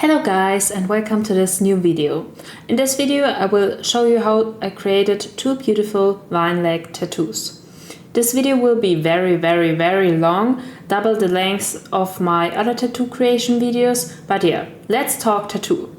Hello guys, and welcome to this new video. In this video I will show you how I created two beautiful vine leg tattoos. This video will be very long, double the length of my other tattoo creation videos, but yeah, let's talk tattoo.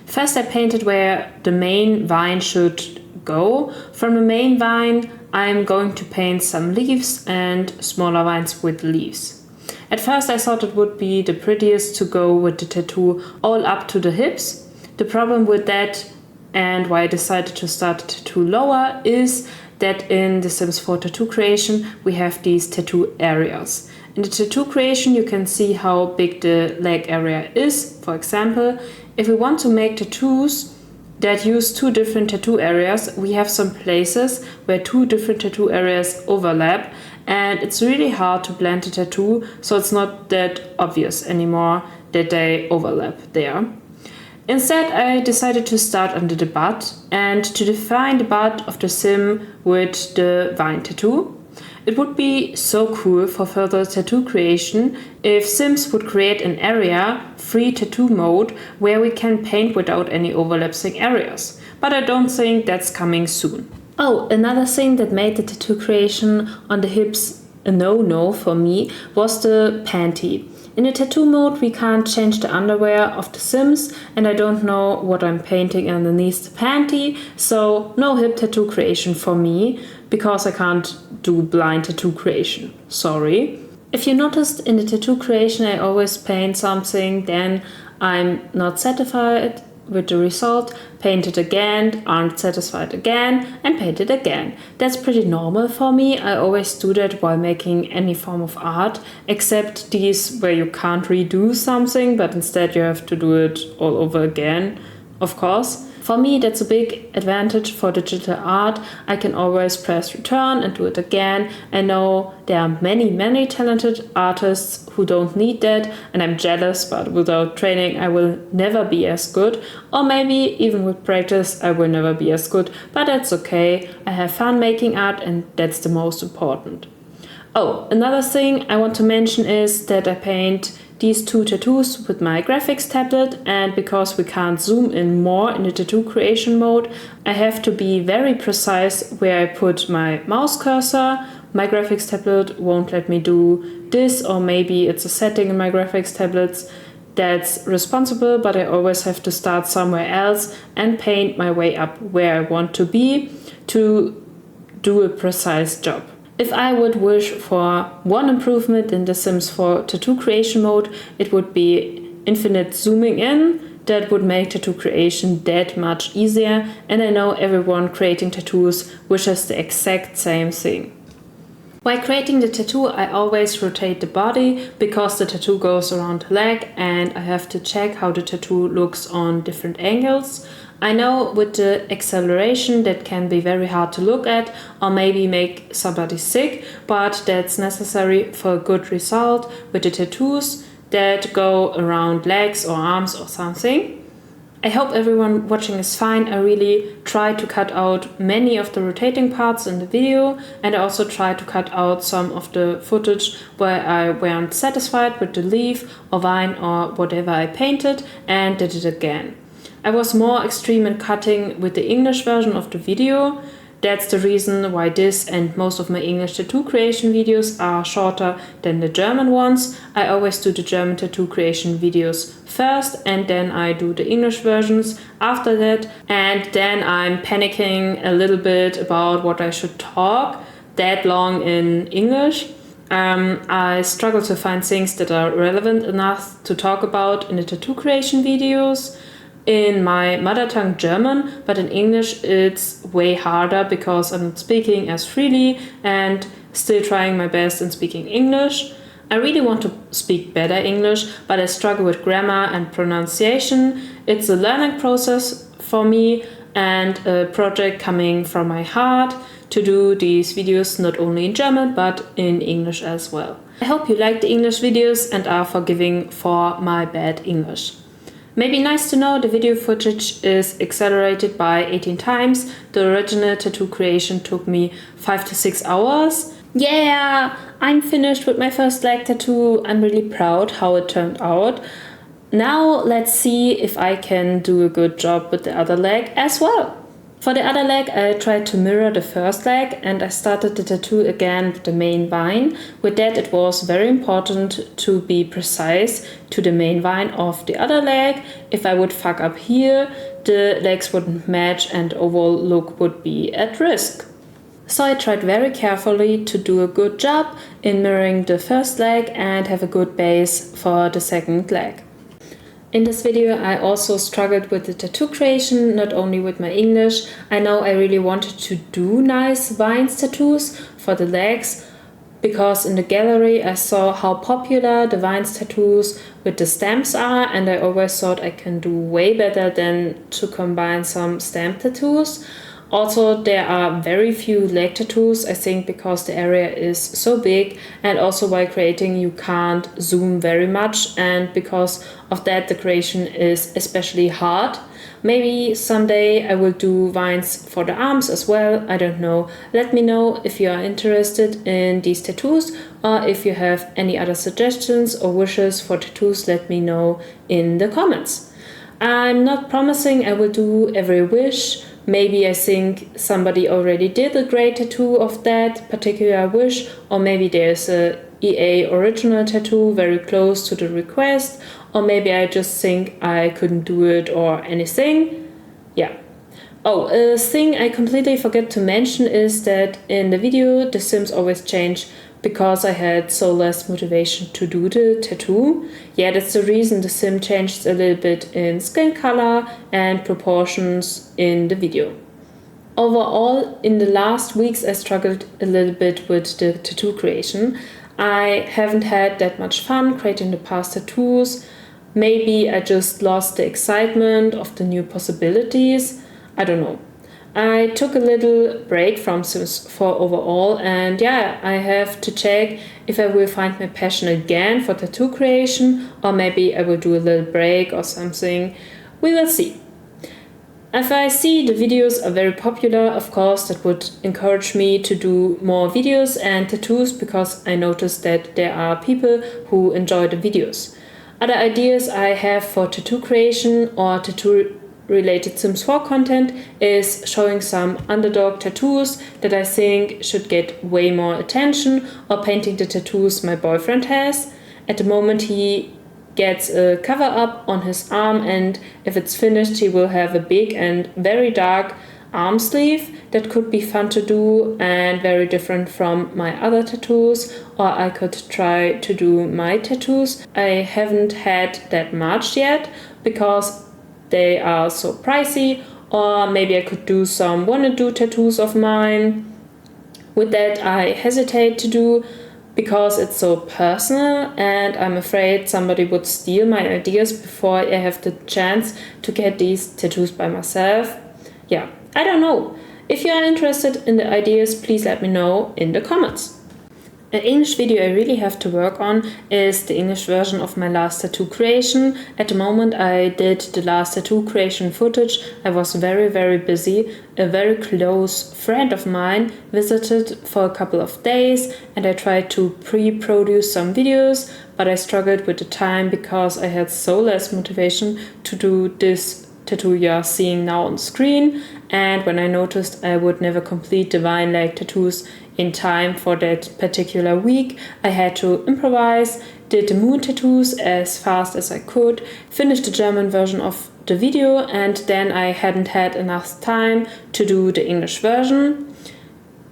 First I painted where the main vine should go. From the main vine I'm going to paint some leaves and smaller vines with leaves. At first I thought it would be the prettiest to go with the tattoo all up to the hips. The problem with that, and why I decided to start the tattoo lower, is that in the Sims 4 tattoo creation we have these tattoo areas. In the tattoo creation you can see how big the leg area is. For example, if we want to make tattoos that use two different tattoo areas, we have some places where two different tattoo areas overlap, and it's really hard to blend the tattoo, so it's not that obvious anymore that they overlap there. Instead, I decided to start under the butt and to define the butt of the sim with the vine tattoo. It would be so cool for further tattoo creation if Sims would create an area, free tattoo mode, where we can paint without any overlapping areas. But I don't think that's coming soon. Oh, another thing that made the tattoo creation on the hips a no-no for me was the panty. In the tattoo mode we can't change the underwear of the Sims, and I don't know what I'm painting underneath the panty, so no hip tattoo creation for me, because I can't do blind tattoo creation. Sorry. If you noticed, in the tattoo creation I always paint something, then I'm not satisfied with the result, paint it again, aren't satisfied again, and paint it again. That's pretty normal for me. I always do that while making any form of art, except these where you can't redo something, but instead you have to do it all over again, of course. For me, that's a big advantage for digital art. I can always press return and do it again. I know there are many talented artists who don't need that, and I'm jealous, but without training I will never be as good. Or maybe even with practice I will never be as good, but that's okay. I have fun making art, and that's the most important. Oh, another thing I want to mention is that I paint these two tattoos with my graphics tablet, and because we can't zoom in more in the tattoo creation mode, I have to be very precise where I put my mouse cursor. My graphics tablet won't let me do this, or maybe it's a setting in my graphics tablets that's responsible, but I always have to start somewhere else and paint my way up where I want to be to do a precise job. If I would wish for one improvement in The Sims 4 tattoo creation mode, it would be infinite zooming in. That would make tattoo creation that much easier, and I know everyone creating tattoos wishes the exact same thing. While creating the tattoo I always rotate the body, because the tattoo goes around the leg and I have to check how the tattoo looks on different angles. I know with the acceleration that can be very hard to look at or maybe make somebody sick, but that's necessary for a good result with the tattoos that go around legs or arms or something. I hope everyone watching is fine. I really try to cut out many of the rotating parts in the video, and I also try to cut out some of the footage where I weren't satisfied with the leaf or vine or whatever I painted and did it again. I was more extreme in cutting with the English version of the video. That's the reason why this and most of my English tattoo creation videos are shorter than the German ones. I always do the German tattoo creation videos first, and then I do the English versions after that, and then I'm panicking a little bit about what I should talk that long in English. I struggle to find things that are relevant enough to talk about in the tattoo creation videos in my mother tongue German, but in English it's way harder because I'm not speaking as freely and still trying my best in speaking English. I really want to speak better English, but I struggle with grammar and pronunciation. It's a learning process for me and a project coming from my heart to do these videos not only in German but in English as well. I hope you like the English videos and are forgiving for my bad English. Maybe nice to know the video footage is accelerated by 18 times. The original tattoo creation took me 5 to 6 hours. Yeah, I'm finished with my first leg tattoo. I'm really proud how it turned out. Now let's see if I can do a good job with the other leg as well. For the other leg, I tried to mirror the first leg and I started the tattoo again with the main vine. With that, it was very important to be precise to the main vine of the other leg. If I would fuck up here, the legs wouldn't match and overall look would be at risk. So I tried very carefully to do a good job in mirroring the first leg and have a good base for the second leg. In this video I also struggled with the tattoo creation, not only with my English. I know I really wanted to do nice vines tattoos for the legs, because in the gallery I saw how popular the vines tattoos with the stamps are, and I always thought I can do way better than to combine some stamp tattoos. Also, there are very few leg tattoos, I think because the area is so big, and also while creating you can't zoom very much, and because of that the creation is especially hard. Maybe someday I will do vines for the arms as well, I don't know. Let me know if you are interested in these tattoos, or if you have any other suggestions or wishes for tattoos, let me know in the comments. I'm not promising I will do every wish. Maybe I think somebody already did a great tattoo of that particular wish, or maybe there's a EA original tattoo very close to the request, or maybe I just think I couldn't do it or anything. Yeah. Oh, a thing I completely forgot to mention is that in the video the sims always change because I had so less motivation to do the tattoo. Yeah, that's the reason the sim changed a little bit in skin color and proportions in the video. Overall, in the last weeks I struggled a little bit with the tattoo creation. I haven't had that much fun creating the past tattoos. Maybe I just lost the excitement of the new possibilities. I don't know. I took a little break from Sims 4 overall, and yeah, I have to check if I will find my passion again for tattoo creation, or maybe I will do a little break or something. We will see. If I see the videos are very popular, of course that would encourage me to do more videos and tattoos, because I noticed that there are people who enjoy the videos. Other ideas I have for tattoo creation or tattoo related Sims 4 content is showing some underdog tattoos that I think should get way more attention, or painting the tattoos my boyfriend has. At the moment he gets a cover up on his arm, and if it's finished he will have a big and very dark arm sleeve that could be fun to do and very different from my other tattoos. Or I could try to do my tattoos. I haven't had that much yet because they are so pricey, or maybe I could do some wanna do tattoos of mine. With that I hesitate to do because it's so personal, and I'm afraid somebody would steal my ideas before I have the chance to get these tattoos by myself. Yeah, I don't know. If you are interested in the ideas, please let me know in the comments. An English video I really have to work on is the English version of my last tattoo creation. At the moment I did the last tattoo creation footage. I was very busy. A very close friend of mine visited for a couple of days, and I tried to pre-produce some videos, but I struggled with the time because I had so less motivation to do this tattoo you are seeing now on screen. And when I noticed I would never complete the vine leg tattoos in time for that particular week, I had to improvise, did the moon tattoos as fast as I could, finished the German version of the video, and then I hadn't had enough time to do the English version.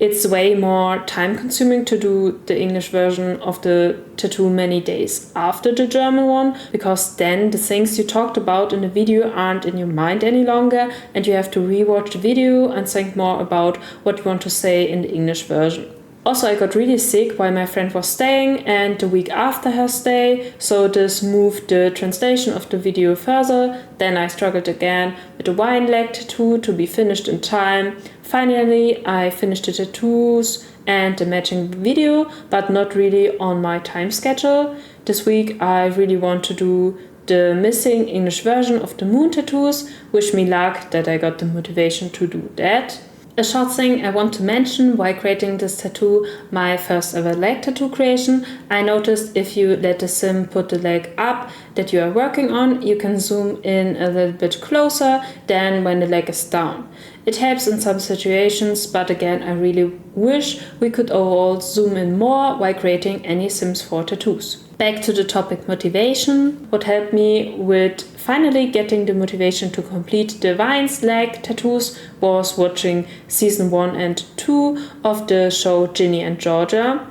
It's way more time consuming to do the English version of the tattoo many days after the German one, because then the things you talked about in the video aren't in your mind any longer, and you have to rewatch the video and think more about what you want to say in the English version. Also, I got really sick while my friend was staying and the week after her stay, so this moved the translation of the video further. Then I struggled again with the wine leg tattoo to be finished in time. Finally, I finished the tattoos and the matching video, but not really on my time schedule. This week I really want to do the missing English version of the moon tattoos. Wish me luck that I got the motivation to do that. A short thing I want to mention while creating this tattoo, my first ever leg tattoo creation. I noticed if you let the sim put the leg up that you are working on, you can zoom in a little bit closer than when the leg is down. It helps in some situations, but again, I really wish we could overall zoom in more while creating any sims for tattoos. Back to the topic motivation. What helped me with finally getting the motivation to complete the Vines leg tattoos was watching season 1 and 2 of the show Ginny and Georgia.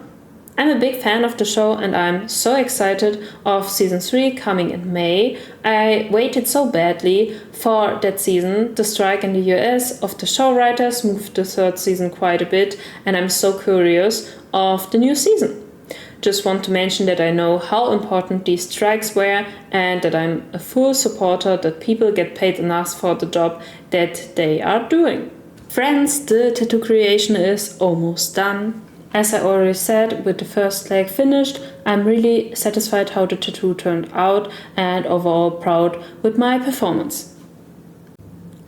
I'm a big fan of the show and I'm so excited of season 3 coming in May. I waited so badly for that season. The strike in the US of the show writers moved the 3rd season quite a bit and I'm so curious of the new season. Just want to mention that I know how important these strikes were and that I'm a full supporter that people get paid enough for the job that they are doing. Friends, the tattoo creation is almost done. As I already said, with the first leg finished, I'm really satisfied how the tattoo turned out and overall proud with my performance.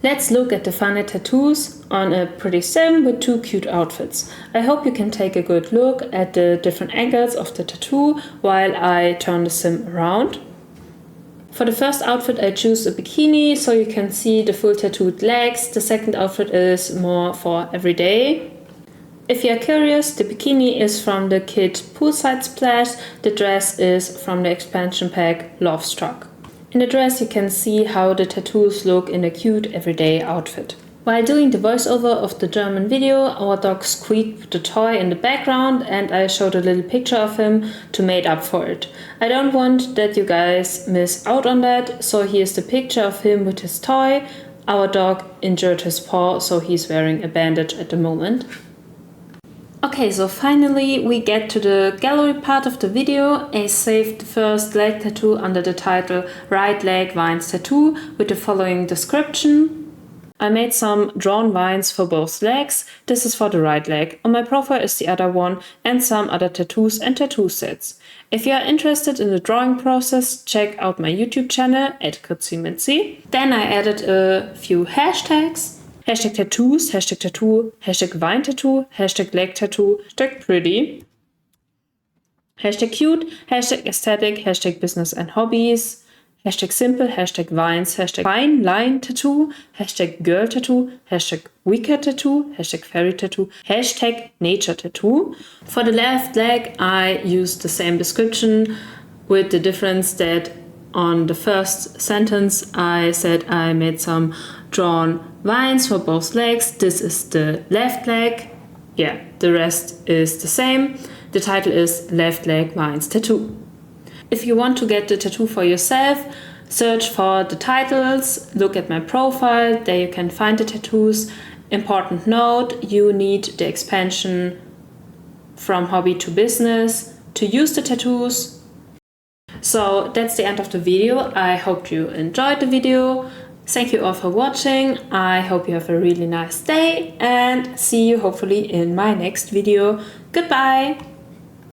Let's look at the funny tattoos on a pretty sim with 2 cute outfits. I hope you can take a good look at the different angles of the tattoo while I turn the sim around. For the first outfit I choose a bikini so you can see the full tattooed legs. The second outfit is more for everyday. If you are curious, the bikini is from the kit Poolside Splash, the dress is from the expansion pack Love Struck. In the dress you can see how the tattoos look in a cute everyday outfit. While doing the voiceover of the German video, our dog squeaked with the toy in the background and I showed a little picture of him to make up for it. I don't want that you guys miss out on that, so here's the picture of him with his toy. Our dog injured his paw, so he's wearing a bandage at the moment. Okay, so finally we get to the gallery part of the video. I saved the first leg tattoo under the title Right Leg Vines Tattoo with the following description. I made some drawn vines for both legs. This is for the right leg. On my profile is the other one and some other tattoos and tattoo sets. If you are interested in the drawing process, check out my YouTube channel @kritziminzi. Then I added a few hashtags. Hashtag tattoos, hashtag tattoo, hashtag vine tattoo, hashtag leg tattoo, hashtag pretty, hashtag cute, hashtag aesthetic, hashtag business and hobbies, hashtag simple, hashtag vines, hashtag fine line tattoo, hashtag girl tattoo, hashtag wicked tattoo, hashtag fairy tattoo, hashtag nature tattoo. For the left leg, I used the same description with the difference that on the first sentence I said I made some drawn vines for both legs. This is the left leg. Yeah, the rest is the same. The title is Left Leg Vines Tattoo. If you want to get the tattoo for yourself, search for the titles, look at my profile, there you can find the tattoos. Important note, you need the expansion from hobby to business to use the tattoos. So that's the end of the video. I hope you enjoyed the video. Thank you all for watching. I hope you have a really nice day and see you hopefully in my next video. Goodbye!